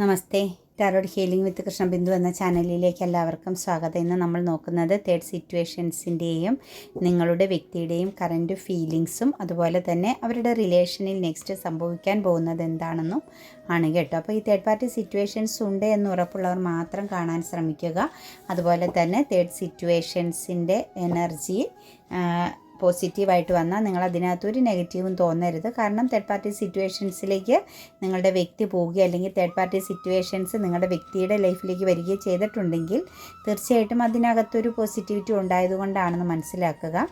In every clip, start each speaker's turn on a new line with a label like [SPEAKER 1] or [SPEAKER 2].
[SPEAKER 1] നമസ്തേ. Tarot healing വിത്ത് കൃഷ്ണബിന്ദു എന്ന ചാനലിലേക്ക് എല്ലാവർക്കും സ്വാഗതം. ഇന്ന് നമ്മൾ നോക്കുന്നത് തേർഡ് സിറ്റുവേഷൻസിൻ്റെയും നിങ്ങളുടെ വ്യക്തിയുടെയും കറൻറ്റ് ഫീലിങ്സും അതുപോലെ തന്നെ അവരുടെ റിലേഷനിൽ നെക്സ്റ്റ് സംഭവിക്കാൻ പോകുന്നത് എന്താണെന്നും ആണ് കേട്ടോ. അപ്പോൾ ഈ തേർഡ് പാർട്ടി സിറ്റുവേഷൻസ് ഉണ്ട് എന്ന് ഉറപ്പുള്ളവർ മാത്രം കാണാൻ ശ്രമിക്കുക. അതുപോലെ തന്നെ തേർഡ് സിറ്റുവേഷൻസിൻ്റെ എനർജി പോസിറ്റീവായിട്ട് വന്നാൽ നിങ്ങൾ അതിനകത്തൊരു നെഗറ്റീവും തോന്നരുത്. കാരണം തേർഡ് പാർട്ടി സിറ്റുവേഷൻസിലേക്ക് നിങ്ങളുടെ വ്യക്തി പോവുകയോ അല്ലെങ്കിൽ തേർഡ് പാർട്ടി സിറ്റുവേഷൻസ് നിങ്ങളുടെ വ്യക്തിയുടെ ലൈഫിലേക്ക് വരികയോ ചെയ്തിട്ടുണ്ടെങ്കിൽ തീർച്ചയായിട്ടും അതിനകത്തൊരു പോസിറ്റിവിറ്റി ഉണ്ടായതുകൊണ്ടാണെന്ന് മനസ്സിലാക്കുക.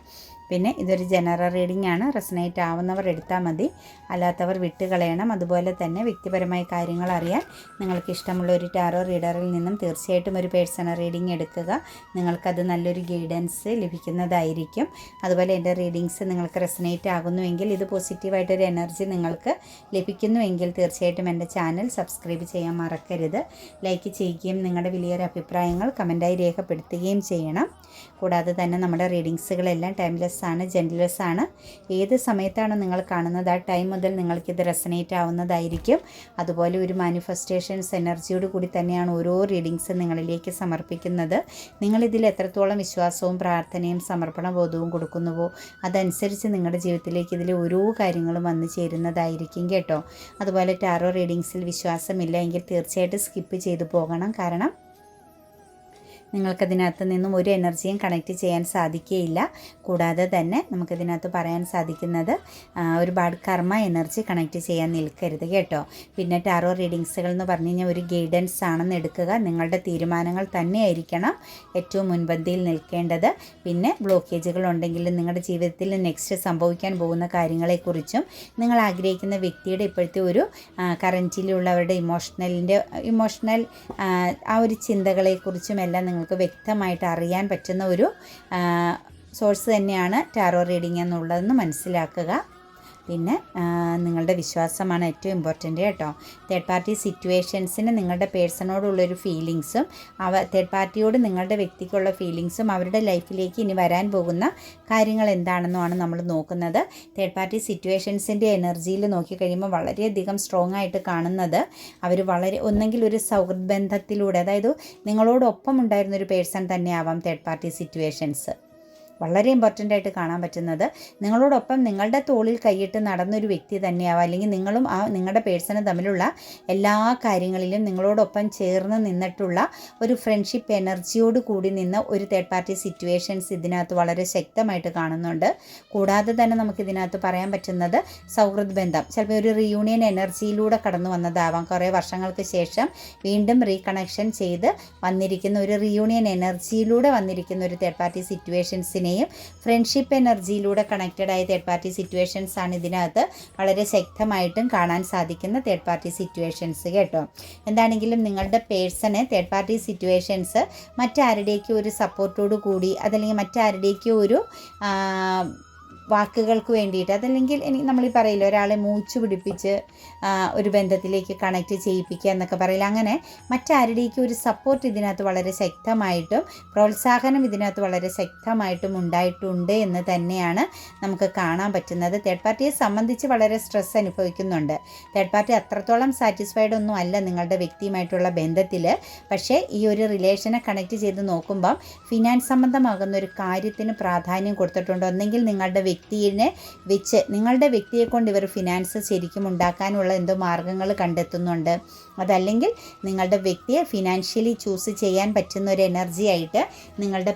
[SPEAKER 1] പിന്നെ ഇതൊരു ജനറൽ റീഡിംഗ് ആണ്. റെസനേറ്റ് ആവുന്നവർ എടുത്താൽ മതി, അല്ലാത്തവർ വിട്ടുകളയണം. അതുപോലെ തന്നെ വ്യക്തിപരമായ കാര്യങ്ങൾ അറിയാൻ നിങ്ങൾക്ക് ഇഷ്ടമുള്ള ഒരു ടാറോ റീഡറിൽ നിന്നും തീർച്ചയായിട്ടും ഒരു പേഴ്സണൽ റീഡിംഗ് എടുക്കുക. നിങ്ങൾക്കത് നല്ലൊരു ഗൈഡൻസ് ലഭിക്കുന്നതായിരിക്കും. അതുപോലെ എൻ്റെ റീഡിങ്സ് നിങ്ങൾക്ക് റെസനേറ്റ് ആകുന്നുവെങ്കിൽ, ഇത് പോസിറ്റീവായിട്ടൊരു എനർജി നിങ്ങൾക്ക് ലഭിക്കുന്നുവെങ്കിൽ തീർച്ചയായിട്ടും എൻ്റെ ചാനൽ സബ്സ്ക്രൈബ് ചെയ്യാൻ മറക്കരുത്. ലൈക്ക് ചെയ്യുകയും നിങ്ങളുടെ വലിയൊരു അഭിപ്രായങ്ങൾ കമൻറ്റായി രേഖപ്പെടുത്തുകയും ചെയ്യണം. കൂടാതെ തന്നെ നമ്മുടെ റീഡിങ്സുകളെല്ലാം ടൈംലെസ് ആണ്, ജെൻറ്റ്ലെസ് ആണ്. ഏത് സമയത്താണ് നിങ്ങൾ കാണുന്നത് ആ ടൈം മുതൽ നിങ്ങൾക്കിത് റെസനേറ്റ് ആവുന്നതായിരിക്കും. അതുപോലെ ഒരു മാനിഫെസ്റ്റേഷൻസ് എനർജിയോട് കൂടി തന്നെയാണ് ഓരോ റീഡിങ്സും നിങ്ങളിലേക്ക് സമർപ്പിക്കുന്നത്. നിങ്ങളിതിൽ എത്രത്തോളം വിശ്വാസവും പ്രാർത്ഥനയും സമർപ്പണ ബോധവും കൊടുക്കുന്നുവോ അതനുസരിച്ച് നിങ്ങളുടെ ജീവിതത്തിലേക്ക് ഇതിൽ ഓരോ കാര്യങ്ങളും വന്നു ചേരുന്നതായിരിക്കും കേട്ടോ. അതുപോലെ ടാറോ റീഡിങ്സിൽ വിശ്വാസമില്ല എങ്കിൽ തീർച്ചയായിട്ടും സ്കിപ്പ് ചെയ്തു പോകണം. കാരണം നിങ്ങൾക്കതിനകത്ത് നിന്നും ഒരു എനർജിയും കണക്റ്റ് ചെയ്യാൻ സാധിക്കുകയില്ല. കൂടാതെ തന്നെ നമുക്കിതിനകത്ത് പറയാൻ സാധിക്കുന്നത് ഒരുപാട് കർമ്മ എനർജി കണക്റ്റ് ചെയ്യാൻ നിൽക്കരുത് കേട്ടോ. പിന്നെ ടാറോ റീഡിങ്സുകൾ എന്ന് പറഞ്ഞു കഴിഞ്ഞാൽ ഒരു ഗൈഡൻസ് ആണെന്ന് എടുക്കുക. നിങ്ങളുടെ തീരുമാനങ്ങൾ തന്നെയായിരിക്കണം ഏറ്റവും മുൻപന്തിയിൽ നിൽക്കേണ്ടത്. പിന്നെ ബ്ലോക്കേജുകൾ ഉണ്ടെങ്കിൽ നിങ്ങളുടെ ജീവിതത്തിൽ നെക്സ്റ്റ് സംഭവിക്കാൻ പോകുന്ന കാര്യങ്ങളെക്കുറിച്ചും നിങ്ങൾ ആഗ്രഹിക്കുന്ന വ്യക്തിയുടെ ഇപ്പോഴത്തെ ഒരു കറൻറ്റിലുള്ളവരുടെ ഇമോഷണൽ ആ ഒരു ചിന്തകളെക്കുറിച്ചും എല്ലാം നിങ്ങൾക്ക് വ്യക്തമായിട്ട് അറിയാൻ പറ്റുന്ന ഒരു സോഴ്സ് തന്നെയാണ് ടാറോ റീഡിംഗ് എന്നുള്ളതെന്ന് മനസ്സിലാക്കുക. പിന്നെ നിങ്ങളുടെ വിശ്വാസമാണ് ഏറ്റവും ഇമ്പോർട്ടൻ്റ് കേട്ടോ. തേർഡ് പാർട്ടി സിറ്റുവേഷൻസിന് നിങ്ങളുടെ പേഴ്സണോടുള്ളൊരു ഫീലിങ്സും തേർഡ് പാർട്ടിയോട് നിങ്ങളുടെ വ്യക്തിക്കുള്ള ഫീലിങ്സും അവരുടെ ലൈഫിലേക്ക് ഇനി വരാൻ പോകുന്ന കാര്യങ്ങൾ എന്താണെന്നുമാണ് നമ്മൾ നോക്കുന്നത്. തേർഡ് പാർട്ടി സിറ്റുവേഷൻസിൻ്റെ എനർജിയിൽ നോക്കിക്കഴിയുമ്പോൾ വളരെയധികം സ്ട്രോങ് ആയിട്ട് കാണുന്നത് അവർ ഒന്നെങ്കിൽ ഒരു സൗഹൃദ ബന്ധത്തിലൂടെ, അതായത് നിങ്ങളോടൊപ്പം ഉണ്ടായിരുന്നൊരു പേഴ്സൺ തന്നെ ആവാം തേർഡ് പാർട്ടി സിറ്റുവേഷൻസ്. വളരെ ഇമ്പോർട്ടൻ്റ് ആയിട്ട് കാണാൻ പറ്റുന്നത് നിങ്ങളോടൊപ്പം നിങ്ങളുടെ തോളിൽ കൈയിട്ട് നടന്നൊരു വ്യക്തി തന്നെയാവാം. അല്ലെങ്കിൽ നിങ്ങളും നിങ്ങളുടെ പേഴ്സണും തമ്മിലുള്ള എല്ലാ കാര്യങ്ങളിലും നിങ്ങളോടൊപ്പം ചേർന്ന് നിന്നിട്ടുള്ള ഒരു ഫ്രണ്ട്ഷിപ്പ് എനർജിയോട് കൂടി നിന്ന് ഒരു തേർഡ് പാർട്ടി സിറ്റുവേഷൻസ് ഇതിനകത്ത് വളരെ ശക്തമായിട്ട് കാണുന്നുണ്ട്. കൂടാതെ തന്നെ നമുക്കിതിനകത്ത് പറയാൻ പറ്റുന്നത് സൗഹൃദ ബന്ധം, ചിലപ്പോൾ ഒരു റീയൂണിയൻ എനർജിയിലൂടെ കടന്നു വന്നതാവാം. കുറേ വർഷങ്ങൾക്ക് ശേഷം വീണ്ടും റീകണക്ഷൻ ചെയ്ത് വന്നിരിക്കുന്ന ഒരു റീയൂണിയൻ എനർജിയിലൂടെ വന്നിരിക്കുന്ന ഒരു തേർഡ് പാർട്ടി സിറ്റുവേഷൻസിനെ ഫ്രണ്ട്ഷിപ്പ് എനർജിയിലൂടെ കണക്റ്റഡ് ആയ തേർഡ് പാർട്ടി സിറ്റുവേഷൻസ് ആണ് ഇതിനകത്ത് വളരെ ശക്തമായിട്ടും കാണാൻ സാധിക്കുന്ന തേർഡ് പാർട്ടി സിറ്റുവേഷൻസ് കേട്ടോ. എന്താണെങ്കിലും നിങ്ങളുടെ പേഴ്സണെ തേർഡ് പാർട്ടി സിറ്റുവേഷൻസ് മറ്റാരുടെയൊക്കെ ഒരു സപ്പോർട്ടോടു കൂടി അതല്ലെങ്കിൽ മറ്റാരുടെയൊക്കെ ഒരു വാക്കുകൾക്ക് വേണ്ടിയിട്ട്, അതല്ലെങ്കിൽ നമ്മളീ പറയില്ല ഒരാളെ മൂച്ചു പിടിപ്പിച്ച് ഒരു ബന്ധത്തിലേക്ക് കണക്റ്റ് ചെയ്യിപ്പിക്കുക എന്നൊക്കെ പറയില്ല, അങ്ങനെ മറ്റാരുടെയൊക്കെ ഒരു സപ്പോർട്ട് ഇതിനകത്ത് വളരെ ശക്തമായിട്ടും പ്രോത്സാഹനം ഇതിനകത്ത് വളരെ ശക്തമായിട്ടും ഉണ്ടായിട്ടുണ്ട് എന്ന് തന്നെയാണ് നമുക്ക് കാണാൻ പറ്റുന്നത്. തേർഡ് പാർട്ടിയെ സംബന്ധിച്ച് വളരെ സ്ട്രെസ് അനുഭവിക്കുന്നുണ്ട്. തേർഡ് പാർട്ടി അത്രത്തോളം സാറ്റിസ്ഫൈഡ് ഒന്നും അല്ല നിങ്ങളുടെ വ്യക്തിയുമായിട്ടുള്ള ബന്ധത്തിൽ. പക്ഷേ ഈ ഒരു റിലേഷനെ കണക്റ്റ് ചെയ്ത് നോക്കുമ്പം ഫിനാൻസ് സംബന്ധമാകുന്ന ഒരു കാര്യത്തിന് പ്രാധാന്യം കൊടുത്തിട്ടുണ്ട്. ഒന്നെങ്കിൽ നിങ്ങളുടെ വ്യക്തിയെ വെച്ച് നിങ്ങളുടെ വ്യക്തിയെ കൊണ്ട് ഇവർ ഫിനാൻസ് ശരിക്കും ഉണ്ടാക്കാനുള്ള എന്തോ മാർഗ്ഗങ്ങൾ കണ്ടെത്തുന്നുണ്ട്. അതല്ലെങ്കിൽ നിങ്ങളുടെ വ്യക്തിയെ ഫിനാൻഷ്യലി ചൂസ് ചെയ്യാൻ പറ്റുന്ന ഒരു എനർജി ആയിട്ട് നിങ്ങളുടെ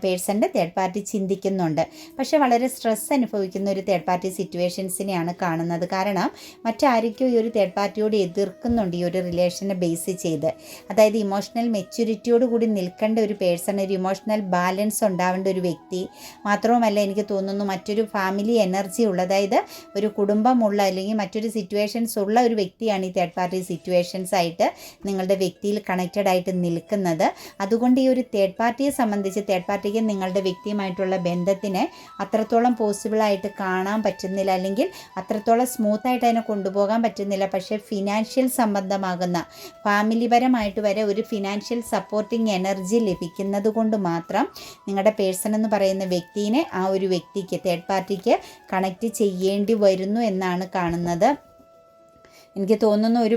[SPEAKER 1] പേഴ്സൻ്റെ തേർഡ് പാർട്ടി ചിന്തിക്കുന്നുണ്ട്. പക്ഷേ വളരെ സ്ട്രെസ് അനുഭവിക്കുന്ന ഒരു തേർഡ് പാർട്ടി സിറ്റുവേഷൻസിനെയാണ് കാണുന്നത്. കാരണം മറ്റാരൊക്കെയോ ഈ ഒരു തേർഡ് പാർട്ടിയോട് എതിർക്കുന്നുണ്ട് ഈ ഒരു റിലേഷനെ ബേസ് ചെയ്ത്. അതായത് ഇമോഷണൽ മെച്യൂരിറ്റിയോട് കൂടി നിൽക്കേണ്ട ഒരു പേഴ്സൺ, ഒരു ഇമോഷണൽ ബാലൻസ് ഉണ്ടാവേണ്ട ഒരു വ്യക്തി മാത്രവുമല്ല, എനിക്ക് തോന്നുന്നു മറ്റൊരു ഫാമിലി എനർജി ഉള്ള, അതായത് ഒരു കുടുംബമുള്ള അല്ലെങ്കിൽ മറ്റൊരു സിറ്റുവേഷൻസ് ഉള്ള ഒരു വ്യക്തിയാണ് ഈ തേർഡ് പാർട്ടി സിറ്റുവേഷൻസ് ആയിട്ട് നിങ്ങളുടെ വ്യക്തിയിൽ കണക്റ്റഡ് ആയിട്ട് നിൽക്കുന്നത്. അതുകൊണ്ട് ഈ ഒരു തേർഡ് പാർട്ടിയെ സംബന്ധിച്ച് തേർഡ് പാർട്ടിക്ക് നിങ്ങളുടെ വ്യക്തിയുമായിട്ടുള്ള ബന്ധത്തിനെ അത്രത്തോളം പോസിബിളായിട്ട് കാണാൻ പറ്റുന്നില്ല, അല്ലെങ്കിൽ അത്രത്തോളം സ്മൂത്തായിട്ട് അതിനെ കൊണ്ടുപോകാൻ പറ്റുന്നില്ല. പക്ഷേ ഫിനാൻഷ്യൽ സംബന്ധമാകുന്ന ഫാമിലിപരമായിട്ട് വരെ ഒരു ഫിനാൻഷ്യൽ സപ്പോർട്ടിങ് എനർജി ലഭിക്കുന്നത് കൊണ്ട് മാത്രം നിങ്ങളുടെ പേഴ്സൺ എന്ന് പറയുന്ന വ്യക്തിയെ ആ ഒരു വ്യക്തിക്ക് തേർഡ് പാർട്ടിക്ക് കണക്റ്റ് ചെയ്യേണ്ടി വരുന്നു എന്നാണ് കാണുന്നത്. എനിക്ക് തോന്നുന്നു ഒരു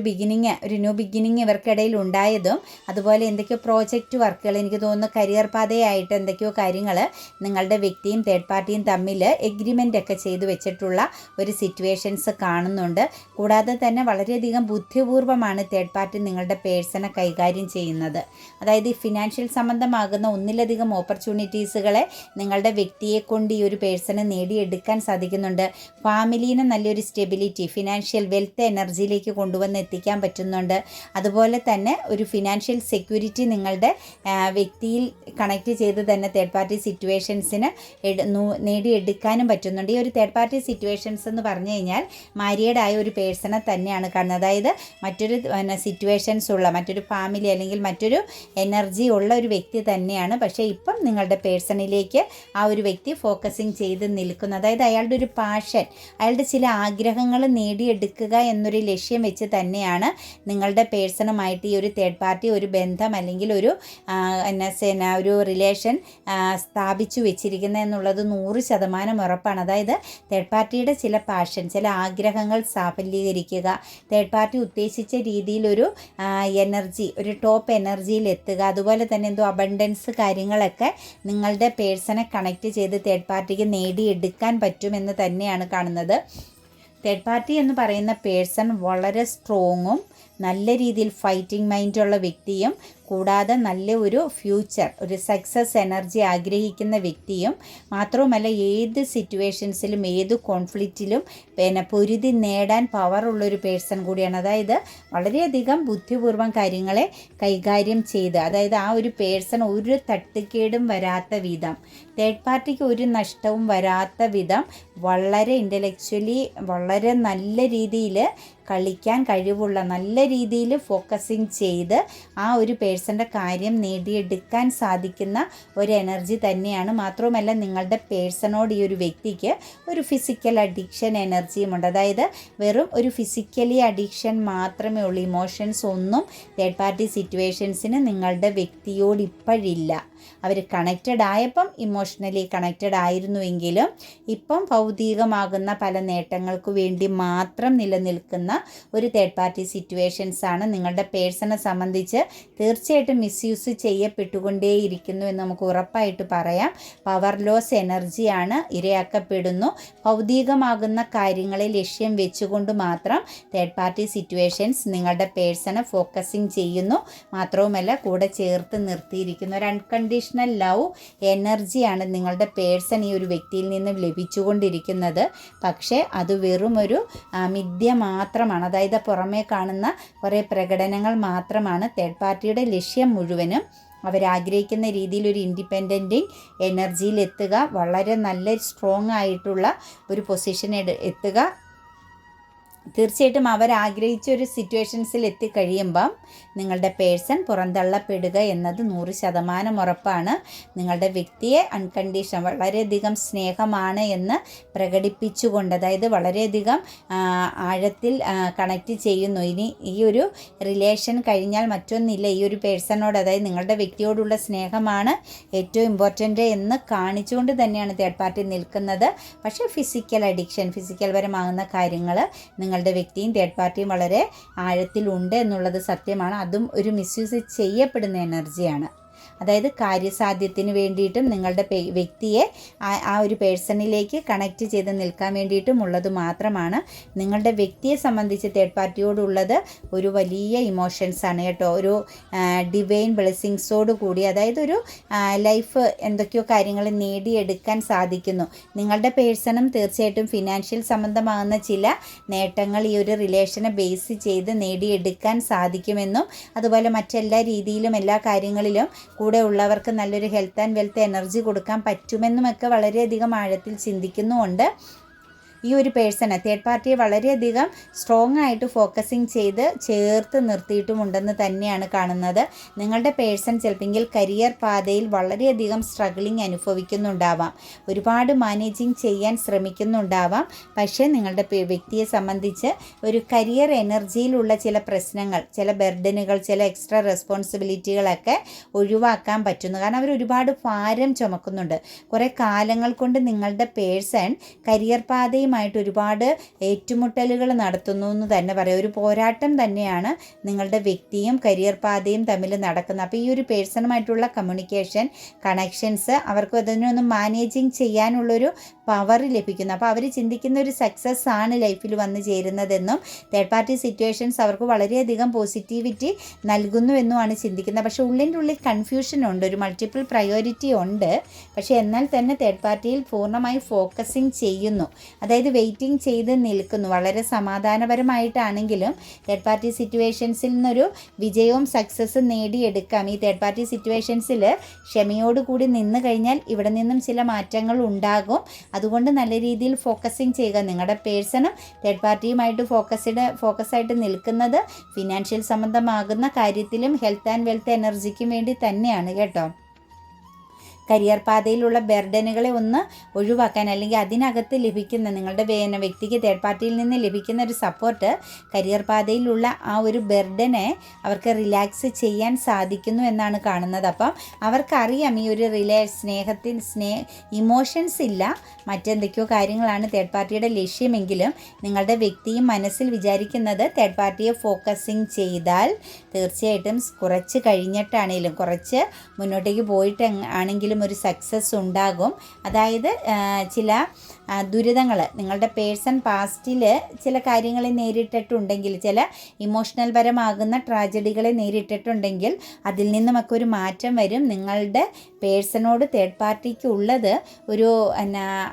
[SPEAKER 1] ന്യൂ ബിഗിനിങ് ഇവർക്കിടയിൽ ഉണ്ടായതും അതുപോലെ എന്തൊക്കെയോ പ്രോജക്റ്റ് വർക്കുകൾ, എനിക്ക് തോന്നുന്നു കരിയർ പാതയായിട്ട് എന്തൊക്കെയോ കാര്യങ്ങൾ നിങ്ങളുടെ വ്യക്തിയും തേർഡ് പാർട്ടിയും തമ്മിൽ എഗ്രിമെൻ്റ് ഒക്കെ ചെയ്തു വെച്ചിട്ടുള്ള ഒരു സിറ്റുവേഷൻസ് കാണുന്നുണ്ട്. കൂടാതെ തന്നെ വളരെയധികം ബുദ്ധിപൂർവ്വമാണ് തേർഡ് പാർട്ടി നിങ്ങളുടെ പേഴ്സണെ കൈകാര്യം ചെയ്യുന്നത്. അതായത് ഈ ഫിനാൻഷ്യൽ സംബന്ധമാകുന്ന ഒന്നിലധികം ഓപ്പർച്യൂണിറ്റീസുകളെ നിങ്ങളുടെ വ്യക്തിയെ കൊണ്ട് ഈ ഒരു പേഴ്സണെ നേടിയെടുക്കാൻ സാധിക്കുന്നുണ്ട്. ഫാമിലീനെ നല്ലൊരു സ്റ്റെബിലിറ്റി, ഫിനാൻഷ്യൽ വെൽത്ത് എനർജിയിലേക്ക് കൊണ്ടുവന്ന് എത്തിക്കാൻ പറ്റുന്നുണ്ട്. അതുപോലെ തന്നെ ഒരു ഫിനാൻഷ്യൽ സെക്യൂരിറ്റി നിങ്ങളുടെ വ്യക്തിയിൽ കണക്ട് ചെയ്ത് തന്നെ തേർഡ് പാർട്ടി സിറ്റുവേഷൻസിന് നേടിയെടുക്കാനും പറ്റുന്നുണ്ട്. ഈ ഒരു തേർഡ് പാർട്ടി സിറ്റുവേഷൻസ് എന്ന് പറഞ്ഞു കഴിഞ്ഞാൽ മാരീഡ് ആയ ഒരു പേഴ്സണെ തന്നെയാണ് കാണുന്നത്. അതായത് മറ്റൊരു സിറ്റുവേഷൻസ് ഉള്ള മറ്റൊരു ഫാമിലി അല്ലെങ്കിൽ മറ്റൊരു എനർജി ഉള്ള ഒരു വ്യക്തി തന്നെയാണ്. പക്ഷേ ഇപ്പം നിങ്ങളുടെ പേഴ്സണിലേക്ക് ആ ഒരു വ്യക്തി ഫോക്കസിങ് ചെയ്ത് നിൽക്കുന്നു. അതായത് അയാളുടെ ഒരു പാഷൻ, അയാളുടെ ചില ആഗ്രഹങ്ങൾ നേടിയെടുക്കുക എന്നൊരു ലക്ഷ്യം വെച്ച് തന്നെയാണ് നിങ്ങളുടെ പേഴ്സണുമായിട്ട് ഈ ഒരു തേർഡ് പാർട്ടി ഒരു ബന്ധം അല്ലെങ്കിൽ ഒരു ഒരു റിലേഷൻ സ്ഥാപിച്ചു വെച്ചിരിക്കുന്നത് എന്നുള്ളത് 100% ഉറപ്പാണ്. അതായത് തേർഡ് പാർട്ടിയുടെ ചില പാഷൻ, ചില ആഗ്രഹങ്ങൾ സാഫല്യീകരിക്കുക, തേർഡ് പാർട്ടി ഉദ്ദേശിച്ച രീതിയിലൊരു എനർജി, ഒരു ടോപ്പ് എനർജിയിൽ എത്തുക, അതുപോലെ തന്നെ എന്തോ അബണ്ടൻസ് കാര്യങ്ങളൊക്കെ നിങ്ങളുടെ പേഴ്സണെ കണക്ട് ചെയ്ത് തേർഡ് പാർട്ടിക്ക് നേടിയെടുക്കാൻ പറ്റുമെന്ന് തന്നെയാണ് കാണുന്നത്. തേർഡ് പാർട്ടി എന്ന് പറയുന്ന പേഴ്സൺ വളരെ സ്ട്രോങ്ങും നല്ല രീതിയിൽ ഫൈറ്റിംഗ് മൈൻഡുള്ള വ്യക്തിയും കൂടാതെ നല്ല ഒരു ഫ്യൂച്ചർ, ഒരു സക്സസ് എനർജി ആഗ്രഹിക്കുന്ന വ്യക്തിയും മാത്രവുമല്ല ഏത് സിറ്റുവേഷൻസിലും ഏത് കോൺഫ്ലിക്റ്റിലും പൊരുതി നേടാൻ പവറുള്ളൊരു പേഴ്സൺ കൂടിയാണ്. അതായത് വളരെയധികം ബുദ്ധിപൂർവ്വം കാര്യങ്ങളെ കൈകാര്യം ചെയ്ത്, അതായത് ആ ഒരു പേഴ്സൺ ഒരു തട്ടുകേടും വരാത്ത വിധം, തേർഡ് പാർട്ടിക്ക് ഒരു നഷ്ടവും വരാത്ത വിധം വളരെ ഇൻ്റലക്ച്വലി വളരെ നല്ല രീതിയിൽ കളിക്കാൻ കഴിവുള്ള, നല്ല രീതിയിൽ ഫോക്കസിങ് ചെയ്ത് ആ ഒരു പേഴ്സൻ്റെ കാര്യം നേടിയെടുക്കാൻ സാധിക്കുന്ന ഒരു എനർജി തന്നെയാണ്. മാത്രവുമല്ല നിങ്ങളുടെ പേഴ്സണോട് ഈ ഒരു വ്യക്തിക്ക് ഒരു ഫിസിക്കൽ അഡിക്ഷൻ എനർജിയുമുണ്ട്. അതായത് വെറും ഒരു ഫിസിക്കലി അഡിക്ഷൻ മാത്രമേ ഉള്ളൂ. ഇമോഷൻസ് ഒന്നും തേർഡ് പാർട്ടി സിറ്റുവേഷൻസിന് നിങ്ങളുടെ വ്യക്തിയോട് ഇപ്പോഴില്ല. അവർ കണക്റ്റഡ് ആയപ്പം ഇമോഷണലി കണക്റ്റഡ് ആയിരുന്നുവെങ്കിലും ഇപ്പം ഭൗതികമാകുന്ന പല നേട്ടങ്ങൾക്ക് വേണ്ടി മാത്രം നിലനിൽക്കുന്ന ഒരു തേർഡ് പാർട്ടി സിറ്റുവേഷൻസാണ് നിങ്ങളുടെ പേഴ്സണെ സംബന്ധിച്ച് തീർച്ചയായിട്ടും മിസ്യൂസ് ചെയ്യപ്പെട്ടുകൊണ്ടേയിരിക്കുന്നു എന്ന് നമുക്ക് ഉറപ്പായിട്ട് പറയാം. പവർ ലോസ് എനർജിയാണ്, ഇരയാക്കപ്പെടുന്നു. ഭൗതികമാകുന്ന കാര്യങ്ങളെ ലക്ഷ്യം വെച്ചുകൊണ്ട് മാത്രം തേർഡ് പാർട്ടി സിറ്റുവേഷൻസ് നിങ്ങളുടെ പേഴ്സണെ ഫോക്കസിങ് ചെയ്യുന്നു. മാത്രവുമല്ല കൂടെ ചേർത്ത് നിർത്തിയിരിക്കുന്നു. ഒരു അൺകണ്ടീഷണൽ ലവ് എനർജിയാണ് നിങ്ങളുടെ പേഴ്സൺ ഈ ഒരു വ്യക്തിയിൽ നിന്നും ലഭിച്ചുകൊണ്ടിരിക്കുന്നത്. പക്ഷേ അത് വെറും ഒരു മിഥ്യ മാത്രമാണ്. അതായത് പുറമേ കാണുന്ന കുറേ പ്രകടനങ്ങൾ മാത്രമാണ്. തേർഡ് പാർട്ടിയുടെ ലക്ഷ്യം മുഴുവനും അവരാഗ്രഹിക്കുന്ന രീതിയിൽ ഒരു ഇൻഡിപെൻഡൻറ്റിങ് എനർജിയിൽ എത്തുക, വളരെ നല്ല സ്ട്രോങ് ആയിട്ടുള്ള ഒരു പൊസിഷൻ എത്തുക. തീർച്ചയായിട്ടും അവരാഗ്രഹിച്ച ഒരു സിറ്റുവേഷൻസിൽ എത്തിക്കഴിയുമ്പം നിങ്ങളുടെ പേഴ്സൺ പുറന്തള്ളപ്പെടുക എന്നത് 100% ഉറപ്പാണ്. നിങ്ങളുടെ വ്യക്തിയെ അൺകണ്ടീഷൻ വളരെയധികം സ്നേഹമാണ് എന്ന് പ്രകടിപ്പിച്ചുകൊണ്ട്, അതായത് വളരെയധികം ആഴത്തിൽ കണക്റ്റ് ചെയ്യുന്നു. ഇനി ഈ ഒരു റിലേഷൻ കഴിഞ്ഞാൽ മറ്റൊന്നില്ല. ഈ ഒരു പേഴ്സണോട്, അതായത് നിങ്ങളുടെ വ്യക്തിയോടുള്ള സ്നേഹമാണ് ഏറ്റവും ഇമ്പോർട്ടൻ്റ് എന്ന് കാണിച്ചുകൊണ്ട് തന്നെയാണ് തേർഡ് പാർട്ടി നിൽക്കുന്നത്. പക്ഷേ ഫിസിക്കൽ അഡിക്ഷൻ, ഫിസിക്കൽ പരമാകുന്ന കാര്യങ്ങൾ നിങ്ങളുടെ വ്യക്തിയും തേർഡ് പാർട്ടിയും വളരെ ആഴത്തിലുണ്ട് എന്നുള്ളത് സത്യമാണ്. അതും ഒരു മിസ്യൂസ് ചെയ്യപ്പെടുന്ന എനർജിയാണ്. അതായത് കാര്യസാധ്യത്തിന് വേണ്ടിയിട്ടും നിങ്ങളുടെ വ്യക്തിയെ ആ ഒരു പേഴ്സണിലേക്ക് കണക്റ്റ് ചെയ്ത് നിൽക്കാൻ വേണ്ടിയിട്ടും ഉള്ളത് മാത്രമാണ്. നിങ്ങളുടെ വ്യക്തിയെ സംബന്ധിച്ച് തേർഡ് പാർട്ടിയോടുള്ളത് ഒരു വലിയ ഇമോഷൻസാണ് കേട്ടോ. ഒരു ഡിവൈൻ ബ്ലെസ്സിങ്സോട് കൂടി, അതായത് ഒരു ലൈഫ് എന്തൊക്കെയോ കാര്യങ്ങൾ നേടിയെടുക്കാൻ സാധിക്കുന്നു. നിങ്ങളുടെ പേഴ്സണും തീർച്ചയായിട്ടും ഫിനാൻഷ്യൽ സംബന്ധമാകുന്ന ചില നേട്ടങ്ങൾ ഈ ഒരു റിലേഷനെ ബേസ് ചെയ്ത് നേടിയെടുക്കാൻ സാധിക്കുമെന്നും അതുപോലെ മറ്റെല്ലാ രീതിയിലും എല്ലാ കാര്യങ്ങളിലും കൂടെ ഉള്ളവർക്ക് നല്ലൊരു ഹെൽത്ത് ആൻഡ് വെൽത്ത് എനർജി കൊടുക്കാൻ പറ്റുമെന്നുമൊക്കെ വളരെയധികം ആഴത്തിൽ ചിന്തിക്കുന്നുമുണ്ട്. ഈ ഒരു പേഴ്സണെ തേർഡ് പാർട്ടിയെ വളരെയധികം സ്ട്രോങ് ആയിട്ട് ഫോക്കസിങ് ചെയ്ത് ചേർത്ത് നിർത്തിയിട്ടുമുണ്ടെന്ന് തന്നെയാണ് കാണുന്നത്. നിങ്ങളുടെ പേഴ്സൺ ചിലപ്പോൾ കരിയർ പാതയിൽ വളരെയധികം സ്ട്രഗിളിങ് അനുഭവിക്കുന്നുണ്ടാവാം, ഒരുപാട് മാനേജിങ് ചെയ്യാൻ ശ്രമിക്കുന്നുണ്ടാവാം. പക്ഷേ നിങ്ങളുടെ വ്യക്തിയെ സംബന്ധിച്ച് ഒരു കരിയർ എനർജിയിലുള്ള ചില പ്രശ്നങ്ങൾ, ചില ബർഡനുകൾ, ചില എക്സ്ട്രാ റെസ്പോൺസിബിലിറ്റികളൊക്കെ ഒഴിവാക്കാൻ പറ്റുന്നു. കാരണം അവർ ഒരുപാട് ഭാരം ചുമക്കുന്നുണ്ട്. കുറേ കാലങ്ങൾ കൊണ്ട് നിങ്ങളുടെ പേഴ്സൺ കരിയർ പാതയും പാർട്ടിയുമായിട്ട് ഒരുപാട് ഏറ്റുമുട്ടലുകൾ നടത്തുന്നു എന്ന് തന്നെ പറയാം. ഒരു പോരാട്ടം തന്നെയാണ് നിങ്ങളുടെ വ്യക്തിയും കരിയർ പാതയും തമ്മിൽ നടക്കുന്നത്. അപ്പോൾ ഈ ഒരു പേഴ്സണുമായിട്ടുള്ള കമ്മ്യൂണിക്കേഷൻ കണക്ഷൻസ് അവർക്ക് അതിനൊന്ന് മാനേജിങ് ചെയ്യാനുള്ളൊരു പവർ ലഭിക്കുന്നു. അപ്പോൾ അവർ ചിന്തിക്കുന്ന ഒരു സക്സസ് ആണ് ലൈഫിൽ വന്നു ചേരുന്നതെന്നും തേർഡ് പാർട്ടി സിറ്റുവേഷൻസ് അവർക്ക് വളരെയധികം പോസിറ്റിവിറ്റി നൽകുന്നു എന്നുമാണ് ചിന്തിക്കുന്നത്. പക്ഷേ ഉള്ളിൻ്റെ ഉള്ളിൽ കൺഫ്യൂഷൻ ഉണ്ട്, ഒരു മൾട്ടിപ്പിൾ പ്രയോറിറ്റി ഉണ്ട്. പക്ഷേ എന്നാൽ തന്നെ തേർഡ് പാർട്ടിയിൽ പൂർണ്ണമായി ഫോക്കസിങ് ചെയ്യുന്നു, അതായത് വെയിറ്റിംഗ് ചെയ്ത് നിൽക്കുന്നു. വളരെ സമാധാനപരമായിട്ടാണെങ്കിലും തേർഡ് പാർട്ടി സിറ്റുവേഷൻസിൽ നിന്നൊരു വിജയവും സക്സസ്സും നേടിയെടുക്കാം. ഈ തേർഡ് പാർട്ടി സിറ്റുവേഷൻസിൽ ക്ഷമയോടുകൂടി നിന്ന് കഴിഞ്ഞാൽ ഇവിടെ നിന്നും ചില മാറ്റങ്ങൾ ഉണ്ടാകും. അതുകൊണ്ട് നല്ല രീതിയിൽ ഫോക്കസിങ് ചെയ്യുക. നിങ്ങളുടെ പേഴ്സണും തേർഡ് പാർട്ടിയുമായിട്ട് ഫോക്കസായിട്ട് നിൽക്കുന്നത് ഫിനാൻഷ്യൽ സംബന്ധമാകുന്ന കാര്യത്തിലും ഹെൽത്ത് ആൻഡ് വെൽത്ത് എനർജിക്കും വേണ്ടി തന്നെയാണ് കേട്ടോ. കരിയർ പാതയിലുള്ള ബർഡനുകളെ ഒന്ന് ഒഴിവാക്കാൻ, അല്ലെങ്കിൽ അതിനകത്ത് ലഭിക്കുന്ന നിങ്ങളുടെ വ്യക്തിക്ക് തേർഡ് പാർട്ടിയിൽ നിന്ന് ലഭിക്കുന്ന ഒരു സപ്പോർട്ട് കരിയർ പാതയിലുള്ള ആ ഒരു ബർഡനെ അവർക്ക് റിലാക്സ് ചെയ്യാൻ സാധിക്കുന്നു എന്നാണ് കാണുന്നത്. അപ്പം അവർക്കറിയാം ഈ ഒരു ഇമോഷൻസ് ഇല്ല, മറ്റെന്തൊക്കെയോ കാര്യങ്ങളാണ് തേർഡ് പാർട്ടിയുടെ ലക്ഷ്യമെങ്കിലും നിങ്ങളുടെ വ്യക്തിയും മനസ്സിൽ വിചാരിക്കുന്നത് തേർഡ് പാർട്ടിയെ ഫോക്കസിങ് ചെയ്താൽ തീർച്ചയായിട്ടും കുറച്ച് കഴിഞ്ഞിട്ടാണെങ്കിലും കുറച്ച് മുന്നോട്ടേക്ക് പോയിട്ട് ആണെങ്കിലും ഒരു സക്സസ് ഉണ്ടാകും. അതായത് ചില ദുരിതങ്ങൾ നിങ്ങളുടെ പേഴ്സൺ പാസ്റ്റിൽ ചില കാര്യങ്ങളെ നേരിട്ടിട്ടുണ്ടെങ്കിൽ, ചില ഇമോഷണൽ പരമാകുന്ന ട്രാജഡികളെ നേരിട്ടിട്ടുണ്ടെങ്കിൽ അതിൽ നിന്നുമൊക്കെ ഒരു മാറ്റം വരും. നിങ്ങളുടെ പേഴ്സണോട് തേർഡ് പാർട്ടിക്ക് ഉള്ളത് ഒരു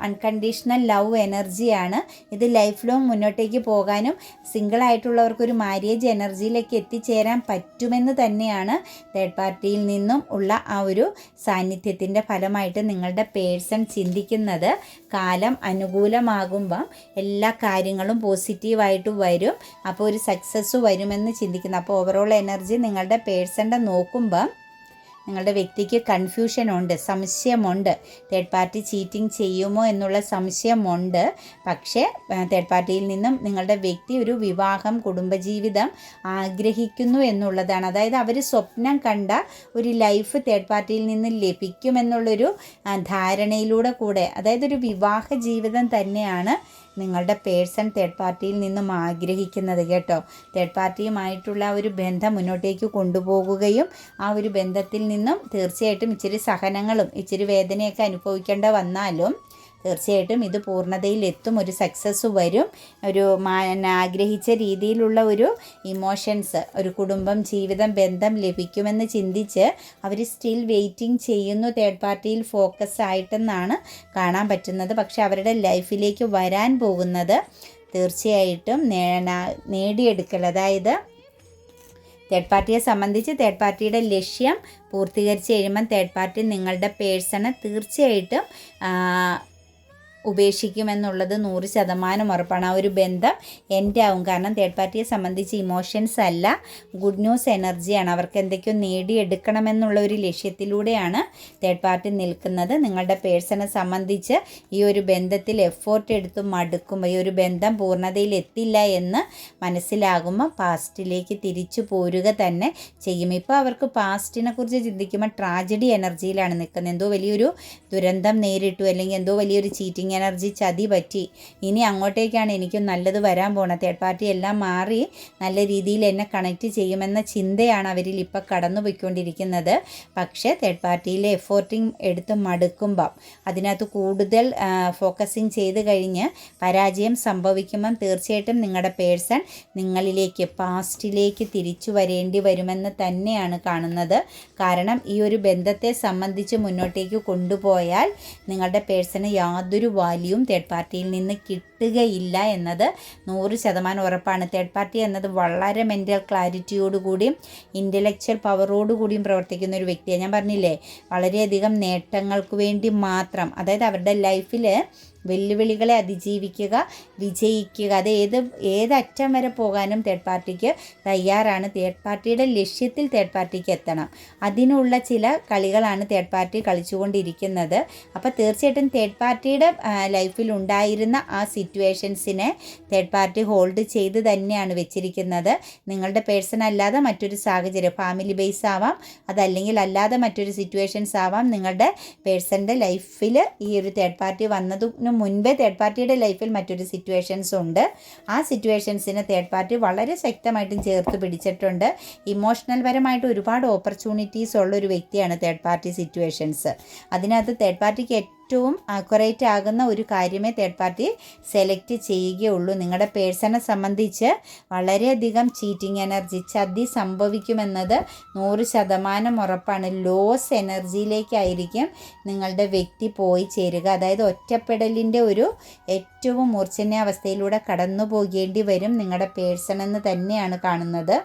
[SPEAKER 1] അൺകണ്ടീഷണൽ ലവ് എനർജിയാണ്. ഇത് ലൈഫ് ലോങ് മുന്നോട്ടേക്ക് പോകാനും സിംഗിളായിട്ടുള്ളവർക്കൊരു മാര്യേജ് എനർജിയിലേക്ക് എത്തിച്ചേരാൻ പറ്റുമെന്ന് തന്നെയാണ് തേർഡ് പാർട്ടിയിൽ നിന്നും ഉള്ള ആ ഒരു സാന്നിധ്യത്തിൻ്റെ ഫലമായിട്ട് നിങ്ങളുടെ പേഴ്സൺ ചിന്തിക്കുന്നത്. കാലം അനുകൂലമാകുമ്പം എല്ലാ കാര്യങ്ങളും പോസിറ്റീവായിട്ട് വരും, അപ്പോൾ ഒരു സക്സസ് വരുമെന്ന് ചിന്തിക്കുന്നു. അപ്പോൾ ഓവറോൾ എനർജി നിങ്ങളുടെ പേഴ്സൻ്റെ നോക്കുമ്പം നിങ്ങളുടെ വ്യക്തിക്ക് കൺഫ്യൂഷനുണ്ട്, സംശയമുണ്ട്. തേർഡ് പാർട്ടി ചീറ്റിംഗ് ചെയ്യുമോ എന്നുള്ള സംശയമുണ്ട്. പക്ഷേ തേർഡ് പാർട്ടിയിൽ നിന്നും നിങ്ങളുടെ വ്യക്തി ഒരു വിവാഹം, കുടുംബജീവിതം ആഗ്രഹിക്കുന്നു എന്നുള്ളതാണ്. അതായത് അവർ സ്വപ്നം കണ്ട ഒരു ലൈഫ് തേർഡ് പാർട്ടിയിൽ നിന്ന് ലഭിക്കുമെന്നുള്ളൊരു ധാരണയിലൂടെ കൂടെ, അതായത് ഒരു വിവാഹ ജീവിതം തന്നെയാണ് നിങ്ങളുടെ പേഴ്സൺ തേർഡ് പാർട്ടിയിൽ നിന്നും ആഗ്രഹിക്കുന്നത് കേട്ടോ. തേർഡ് പാർട്ടിയുമായിട്ടുള്ള ഒരു ബന്ധം മുന്നോട്ടേക്ക് കൊണ്ടുപോകുകയും ആ ഒരു ബന്ധത്തിൽ നിന്നും തീർച്ചയായിട്ടും ഇച്ചിരി സഹനങ്ങളും ഇച്ചിരി വേദനയൊക്കെ അനുഭവിക്കേണ്ട വന്നാലും തീർച്ചയായിട്ടും ഇത് പൂർണ്ണതയിലെത്തും, ഒരു സക്സസ് വരും. ഒരു ആഗ്രഹിച്ച രീതിയിലുള്ള ഒരു ഇമോഷൻസ്, ഒരു കുടുംബം, ജീവിതം, ബന്ധം ലഭിക്കുമെന്ന് ചിന്തിച്ച് അവർ സ്റ്റിൽ വെയിറ്റിംഗ് ചെയ്യുന്നു. തേർഡ് പാർട്ടിയിൽ ഫോക്കസ് ആയിട്ടെന്നാണ് കാണാൻ പറ്റുന്നത്. പക്ഷെ അവരുടെ ലൈഫിലേക്ക് വരാൻ പോകുന്നത് തീർച്ചയായിട്ടും നേടിയെടുക്കൽ, അതായത് തേർഡ് പാർട്ടിയെ സംബന്ധിച്ച് തേർഡ് പാർട്ടിയുടെ ലക്ഷ്യം പൂർത്തീകരിച്ച് കഴിയുമ്പം തേർഡ് പാർട്ടി നിങ്ങളുടെ പേഴ്സണെ തീർച്ചയായിട്ടും ഉപേക്ഷിക്കുമെന്നുള്ളത് 100% ഉറപ്പാണ്. ആ ഒരു ബന്ധം എൻ്റെ ആവും. കാരണം തേർഡ് പാർട്ടിയെ സംബന്ധിച്ച് ഇമോഷൻസ് അല്ല, ഗുഡ് ന്യൂസ് എനർജിയാണ്. അവർക്ക് എന്തൊക്കെയോ നേടിയെടുക്കണമെന്നുള്ള ഒരു ലക്ഷ്യത്തിലൂടെയാണ് തേർഡ് പാർട്ടി നിൽക്കുന്നത്. നിങ്ങളുടെ പേഴ്സണെ സംബന്ധിച്ച് ഈ ഒരു ബന്ധത്തിൽ എഫോർട്ട് എടുത്ത് മടുക്കുമ്പോൾ, ഈ ഒരു ബന്ധം പൂർണ്ണതയിൽ എത്തില്ല എന്ന് മനസ്സിലാകുമ്പോൾ പാസ്റ്റിലേക്ക് തിരിച്ചു പോരുക തന്നെ ചെയ്യും. ഇപ്പോൾ അവർക്ക് പാസ്റ്റിനെ കുറിച്ച് ചിന്തിക്കുമ്പോൾ ട്രാജഡി എനർജിയിലാണ് നിൽക്കുന്നത്. എന്തോ വലിയൊരു ദുരന്തം നേരിട്ടു, അല്ലെങ്കിൽ എന്തോ വലിയൊരു ചീറ്റിംഗ് എനർജി, ചതി പറ്റി, ഇനി അങ്ങോട്ടേക്കാണ് എനിക്ക് നല്ലത് വരാൻ പോണത്, തേർഡ് പാർട്ടി എല്ലാം മാറി നല്ല രീതിയിൽ എന്നെ കണക്റ്റ് ചെയ്യുമെന്ന ചിന്തയാണ് അവരിൽ ഇപ്പോൾ കടന്നു പോയിക്കൊണ്ടിരിക്കുന്നത്. പക്ഷേ തേർഡ് പാർട്ടിയിലെ എഫോർട്ടിങ് എടുത്ത് മടുക്കുമ്പം, അതിനകത്ത് കൂടുതൽ ഫോക്കസിങ് ചെയ്ത് കഴിഞ്ഞ് പരാജയം സംഭവിക്കുമ്പം തീർച്ചയായിട്ടും നിങ്ങളുടെ പേഴ്സൺ നിങ്ങളിലേക്ക്, പാസ്റ്റിലേക്ക് തിരിച്ചു വരേണ്ടി വരുമെന്ന് തന്നെയാണ് കാണുന്നത്. കാരണം ഈ ഒരു ബന്ധത്തെ സംബന്ധിച്ച് മുന്നോട്ടേക്ക് കൊണ്ടുപോയാൽ നിങ്ങളുടെ പേഴ്സണ് യാതൊരു വാല്യൂവും തേർഡ് പാർട്ടിയിൽ നിന്ന് കിട്ടുകയില്ല എന്നത് 100% ഉറപ്പാണ്. തേർഡ് പാർട്ടി എന്നത് വളരെ മെൻ്റൽ ക്ലാരിറ്റിയോടുകൂടിയും ഇൻ്റലക്ച്വൽ പവറോടുകൂടിയും പ്രവർത്തിക്കുന്ന ഒരു വ്യക്തിയാണ്. ഞാൻ പറഞ്ഞില്ലേ, വളരെയധികം നേട്ടങ്ങൾക്ക് വേണ്ടി മാത്രം, അതായത് അവരുടെ ലൈഫിൽ വെല്ലുവിളികളെ അതിജീവിക്കുക, വിജയിക്കുക, അത് ഏതറ്റം വരെ പോകാനും തേർഡ് പാർട്ടിക്ക് തയ്യാറാണ്. തേർഡ് പാർട്ടിയുടെ ലക്ഷ്യത്തിൽ തേർഡ് പാർട്ടിക്ക് എത്തണം. അതിനുള്ള ചില കളികളാണ് തേർഡ് പാർട്ടി കളിച്ചുകൊണ്ടിരിക്കുന്നത്. അപ്പോൾ തീർച്ചയായിട്ടും തേർഡ് പാർട്ടിയുടെ ലൈഫിൽ ഉണ്ടായിരുന്ന ആ സിറ്റുവേഷൻസിനെ തേർഡ് പാർട്ടി ഹോൾഡ് ചെയ്ത് തന്നെയാണ് വെച്ചിരിക്കുന്നത്. നിങ്ങളുടെ പേഴ്സൺ അല്ലാതെ മറ്റൊരു സാഹചര്യം, ഫാമിലി ബേസ് ആവാം, അതല്ലെങ്കിൽ അല്ലാതെ മറ്റൊരു സിറ്റുവേഷൻസ് ആവാം, നിങ്ങളുടെ പേഴ്സൻ്റെ ലൈഫിൽ ഈ ഒരു തേർഡ് പാർട്ടി വന്നതിനു മുൻപേ തേർഡ് പാർട്ടിയുടെ ലൈഫിൽ മറ്റൊരു സിറ്റുവേഷൻസ് ഉണ്ട്. ആ സിറ്റുവേഷൻസിനെ തേർഡ് പാർട്ടി വളരെ ശക്തമായിട്ടും ചേർത്ത് പിടിച്ചിട്ടുണ്ട്. ഇമോഷണൽ പരമായിട്ട് ഒരുപാട് ഓപ്പർച്യൂണിറ്റീസ് ഉള്ളൊരു വ്യക്തിയാണ് തേർഡ് പാർട്ടി സിറ്റുവേഷൻസ്. അതിനകത്ത് തേർഡ് പാർട്ടിക്ക് ഏറ്റവും അക്യുറേറ്റ് ആകുന്ന ഒരു കാര്യമേ തേർഡ് പാർട്ടി സെലക്ട് ചെയ്യുകയുള്ളൂ. നിങ്ങളുടെ പേഴ്സണെ സംബന്ധിച്ച് വളരെയധികം ചീറ്റിംഗ് എനർജി, ചതി സംഭവിക്കുമെന്നത് 100% ഉറപ്പാണ്. ലോസ് എനർജിയിലേക്കായിരിക്കും നിങ്ങളുടെ വ്യക്തി പോയി ചേരുക. അതായത് ഒറ്റപ്പെടലിൻ്റെ ഒരു ഏറ്റവും മൂർച്ഛന്യ അവസ്ഥയിലൂടെ കടന്നു പോകേണ്ടി വരും നിങ്ങളുടെ പേഴ്സൺ എന്ന് തന്നെയാണ് കാണുന്നത്.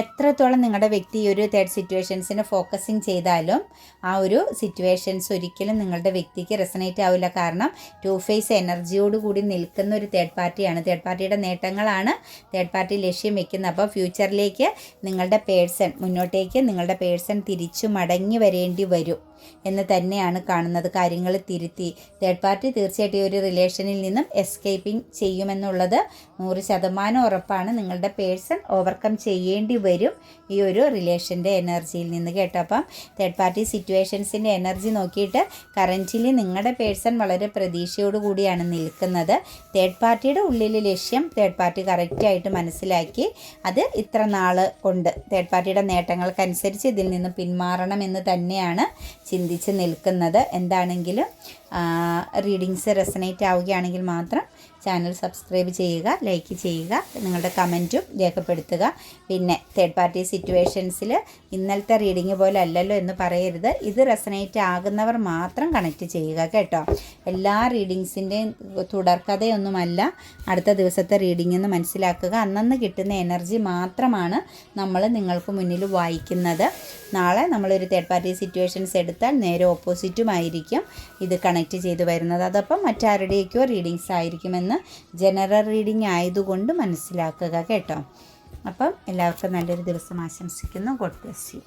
[SPEAKER 1] എത്രത്തോളം നിങ്ങളുടെ വ്യക്തി ഈ ഒരു തേർഡ് സിറ്റുവേഷൻസിന് ഫോക്കസിങ് ചെയ്താലും ആ ഒരു സിറ്റുവേഷൻസ് ഒരിക്കലും നിങ്ങളുടെ വ്യക്തിക്ക് റെസനേറ്റ് ആവില്ല. കാരണം 2 ഫേസ് എനർജിയോടുകൂടി നിൽക്കുന്ന ഒരു തേർഡ് പാർട്ടിയാണ്. തേർഡ് പാർട്ടിയുടെ നേട്ടങ്ങളാണ് തേർഡ് പാർട്ടി ലക്ഷ്യം വെക്കുന്നത്. അപ്പോൾ ഫ്യൂച്ചറിലേക്ക് നിങ്ങളുടെ പേഴ്സൺ, മുന്നോട്ടേക്ക് നിങ്ങളുടെ പേഴ്സൺ തിരിച്ചു മടങ്ങി വരേണ്ടി വരും എന്ന് തന്നെയാണ് കാണുന്നത്. കാര്യങ്ങൾ തിരുത്തി തേർഡ് പാർട്ടി തീർച്ചയായിട്ടും ഈ ഒരു റിലേഷനിൽ നിന്നും എസ്കേപ്പിംഗ് ചെയ്യുമെന്നുള്ളത് 100% ഉറപ്പാണ്. നിങ്ങളുടെ പേഴ്സൺ ഓവർകം ചെയ്യേണ്ടി വരും ഈ ഒരു റിലേഷൻ്റെ എനർജിയിൽ നിന്ന് കേട്ടോ. അപ്പം തേർഡ് പാർട്ടി സിറ്റുവേഷൻസിൻ്റെ എനർജി നോക്കിയിട്ട് കറൻറ്റ്ലി നിങ്ങളുടെ പേഴ്സൺ വളരെ പ്രതീക്ഷയോടു കൂടിയാണ് നിൽക്കുന്നത്. തേർഡ് പാർട്ടിയുടെ ഉള്ളിൽ ലക്ഷ്യം തേർഡ് പാർട്ടി കറക്റ്റായിട്ട് മനസ്സിലാക്കി അത് ഇത്ര നാൾ കൊണ്ട് തേർഡ് പാർട്ടിയുടെ നേട്ടങ്ങൾക്കനുസരിച്ച് ഇതിൽ നിന്ന് പിന്മാറണമെന്ന് തന്നെയാണ് ചിന്തിച്ച് നിൽക്കുന്നത്. എന്താണെങ്കിലും റീഡിങ്സ് റെസനേറ്റ് ആവുകയാണെങ്കിൽ മാത്രം ചാനൽ സബ്സ്ക്രൈബ് ചെയ്യുക, ലൈക്ക് ചെയ്യുക, നിങ്ങളുടെ കമൻറ്റും രേഖപ്പെടുത്തുക. പിന്നെ തേർഡ് പാർട്ടി സിറ്റുവേഷൻസിൽ ഇന്നലത്തെ റീഡിങ് പോലെ അല്ലല്ലോ എന്ന് പറയരുത്. ഇത് റെസനേറ്റ് ആകുന്നവർ മാത്രം കണക്റ്റ് ചെയ്യുക കേട്ടോ. എല്ലാ റീഡിങ്സിൻ്റെയും തുടർക്കഥയൊന്നുമല്ല അടുത്ത ദിവസത്തെ റീഡിംഗ് എന്ന് മനസ്സിലാക്കുക. അന്നന്ന് കിട്ടുന്ന എനർജി മാത്രമാണ് നമ്മൾ നിങ്ങൾക്ക് മുന്നിൽ വായിക്കുന്നത്. നാളെ നമ്മളൊരു തേർഡ് പാർട്ടി സിറ്റുവേഷൻസ് എടുത്താൽ നേരെ ഓപ്പോസിറ്റുമായിരിക്കും ഇത് കണക്റ്റ് ചെയ്ത് വരുന്നത്. അതപ്പം മറ്റാരുടെയൊക്കെയോ റീഡിങ്സ് ആയിരിക്കുമെന്ന് ജനറൽ റീഡിംഗ് ആയതുകൊണ്ട് മനസ്സിലാക്കുക കേട്ടോ. അപ്പം എല്ലാവർക്കും നല്ലൊരു ദിവസം ആശംസിക്കുന്നു. God bless you.